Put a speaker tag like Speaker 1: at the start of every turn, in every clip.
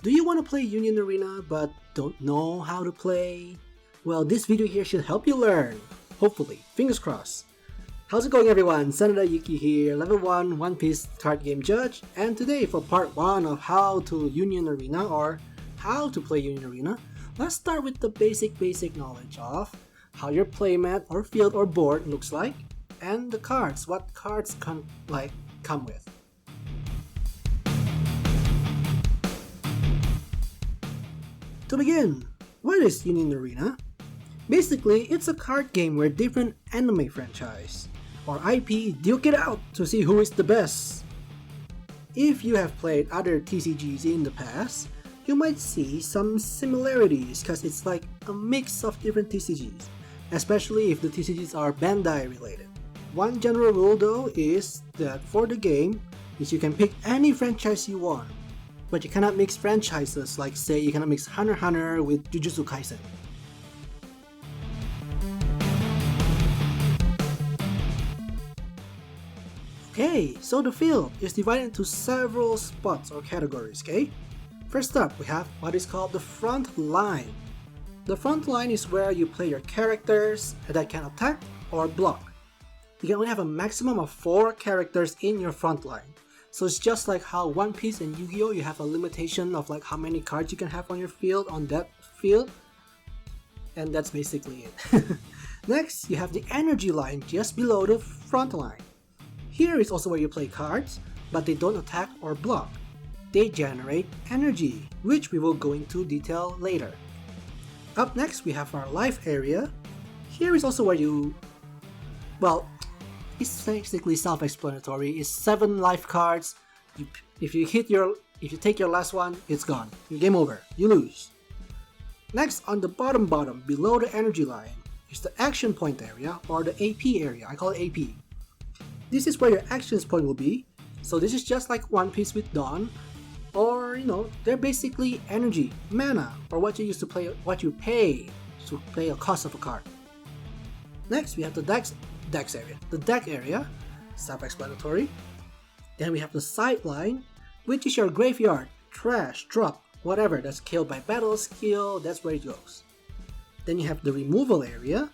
Speaker 1: Do you want to play Union Arena but don't know how to play? Well, this video here should help you learn. Hopefully, fingers crossed. How's it going everyone? Sanada Yuki here, level 1 One Piece card game judge, and today for part 1 of how to Union Arena or how to play Union Arena, let's start with the basic knowledge of how your playmat or field or board looks like, and the cards, what cards come with. To begin, what is Union Arena? Basically, it's a card game where different anime franchise or IP duke it out to see who is the best. If you have played other TCGs in the past, you might see some similarities because it's like a mix of different TCGs, especially if the TCGs are Bandai related. One general rule though is that for the game, is you can pick any franchise you want, but you cannot mix franchises, like say you cannot mix Hunter x Hunter with Jujutsu Kaisen. Okay, so the field is divided into several spots or categories, okay? First up, we have what is called the front line. The front line is where you play your characters that can attack or block. You can only have a maximum of 4 characters in your front line. So it's just like how One Piece and Yu-Gi-Oh! You have a limitation of like how many cards you can have on your field, on that field. And that's basically it. Next, you have the energy line just below the front line. Here is also where you play cards, but they don't attack or block. They generate energy, which we will go into detail later. Up next, we have our life area. Here is also where you... well, it's basically self-explanatory. It's 7 life cards. If you take your last one, it's gone. Game over. You lose. Next, on the bottom below the energy line is the action point area or the AP area. I call it AP. This is where your actions point will be. So this is just like One Piece with Dawn, or they're basically energy, mana, or what you use to play, what you pay to play a cost of a card. Next, we have the deck area, self-explanatory. Then we have the sideline, which is your graveyard, trash, drop, whatever that's killed by battle skill, that's where it goes. Then you have the removal area.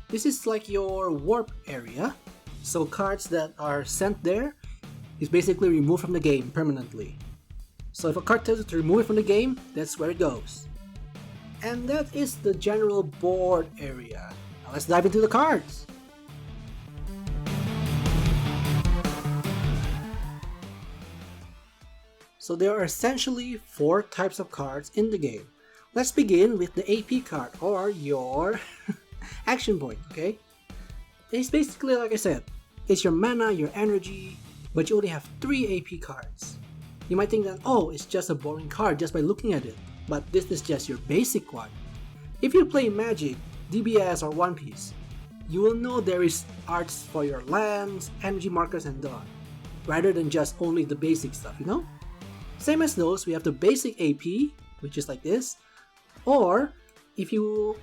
Speaker 1: This is like your warp area. So cards that are sent there is basically removed from the game permanently. So if a card tells you to remove it from the game, that's where it goes. And that is the general board area. Now let's dive into the cards. So there are essentially 4 types of cards in the game. Let's begin with the AP card, or your action point, okay? It's basically, like I said, it's your mana, your energy, but you only have 3 AP cards. You might think that, oh, it's just a boring card just by looking at it, but this is just your basic one. If you play Magic, DBS, or One Piece, you will know there is arts for your lands, energy markers, and Dawn, rather than just only the basic stuff, Same as those, we have the basic AP, which is like this, or if you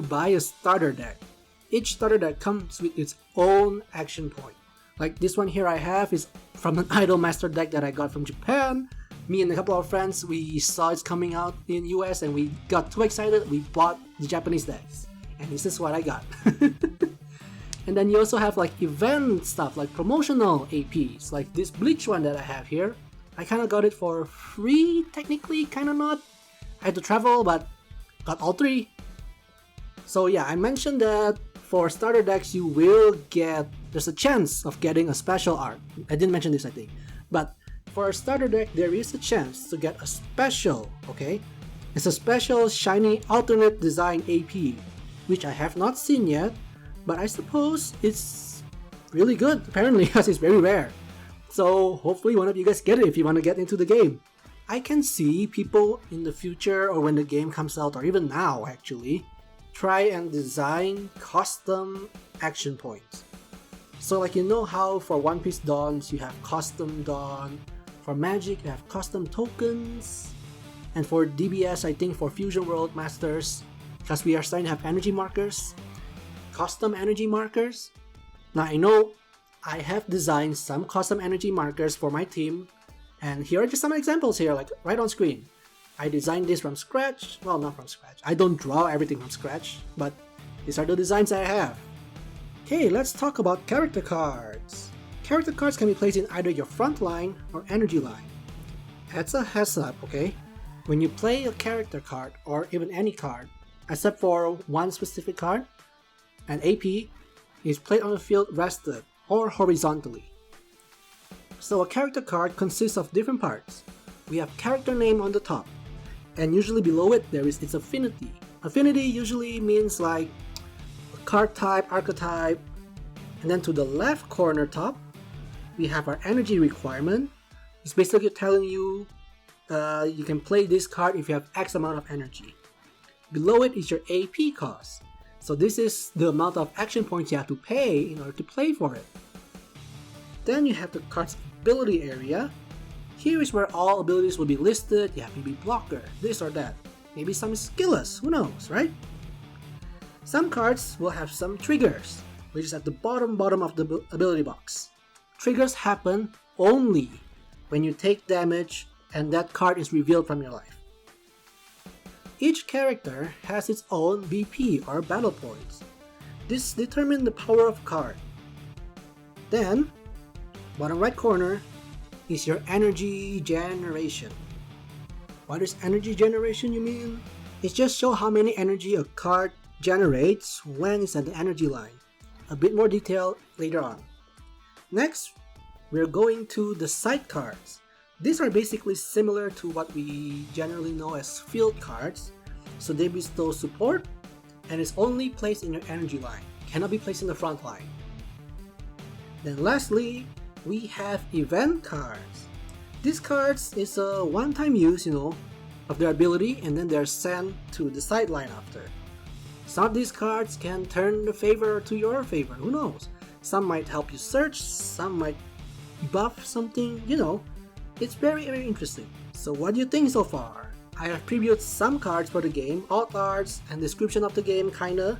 Speaker 1: buy a starter deck, each starter deck comes with its own action point. Like this one here I have is from an Idol Master deck that I got from Japan. Me and a couple of friends, we saw it's coming out in US and we got too excited, we bought the Japanese decks. And this is what I got. And then you also have like event stuff, like promotional APs, like this Bleach one that I have here. I kind of got it for free, technically, kind of not. I had to travel, but got all 3. So yeah, I mentioned that for starter decks you will there's a chance of getting a special art. I didn't mention this, I think. But for a starter deck, there is a chance to get a special, okay? It's a special shiny alternate design AP, which I have not seen yet, but I suppose it's really good, apparently, because it's very rare. So hopefully one of you guys get it if you want to get into the game. I can see people in the future, or when the game comes out, or even now actually, try and design custom action points. So like how for One Piece Dawns you have custom Dawn, for Magic you have custom tokens, and for DBS I think for Fusion World Masters, because we are starting to have energy markers, custom energy markers. Now I know I have designed some custom energy markers for my team, And here are just some examples here, like right on screen. I designed this from scratch. Well, not from scratch. I don't draw everything from scratch, but these are the designs I have. Okay, let's talk about character cards. Character cards can be placed in either your front line or energy line. That's a heads up, okay? When you play a character card, or even any card, except for one specific card, an AP is played on the field rested or horizontally. So a character card consists of different parts. We have character name on the top, and usually below it there is its affinity. Affinity usually means like a card type, archetype, and then to the left corner top, we have our energy requirement. It's basically telling you you can play this card if you have X amount of energy. Below it is your AP cost. So this is the amount of action points you have to pay in order to play for it. Then you have the card's ability area. Here is where all abilities will be listed. You have to be blocker, this or that. Maybe some is skillless, who knows, right? Some cards will have some triggers, which is at the bottom of the ability box. Triggers happen only when you take damage and that card is revealed from your life. Each character has its own BP or battle points. This determines the power of a card. Then, bottom right corner is your energy generation. What is energy generation, you mean? It just shows how many energy a card generates when it's at the energy line. A bit more detail later on. Next, we're going to the side cards. These are basically similar to what we generally know as field cards. So they bestow support and is only placed in your energy line. Cannot be placed in the front line. Then lastly, we have event cards. These cards is a one-time use, of their ability, and then they're sent to the sideline after. Some of these cards can turn the favor to your favor, who knows? Some might help you search, some might buff something, It's very, very interesting. So what do you think so far? I have previewed some cards for the game, alt arts and description of the game kinda.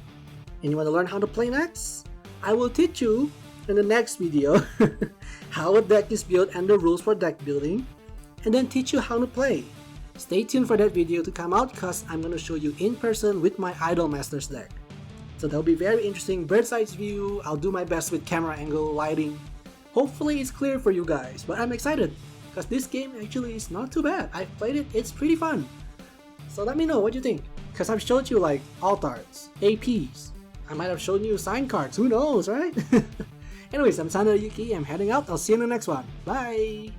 Speaker 1: And you want to learn how to play next? I will teach you in the next video how a deck is built and the rules for deck building, and then teach you how to play. Stay tuned for that video to come out because I'm going to show you in person with my Idol Masters deck. So that'll be very interesting bird's eye view. I'll do my best with camera angle, lighting. Hopefully it's clear for you guys, but I'm excited because this game actually is not too bad. I've played it, it's pretty fun. So let me know what you think, because I've showed you like alt arts, APs. I might have shown you sign cards, who knows, right? Anyways, I'm Sanada Yuki, I'm heading out. I'll see you in the next one. Bye!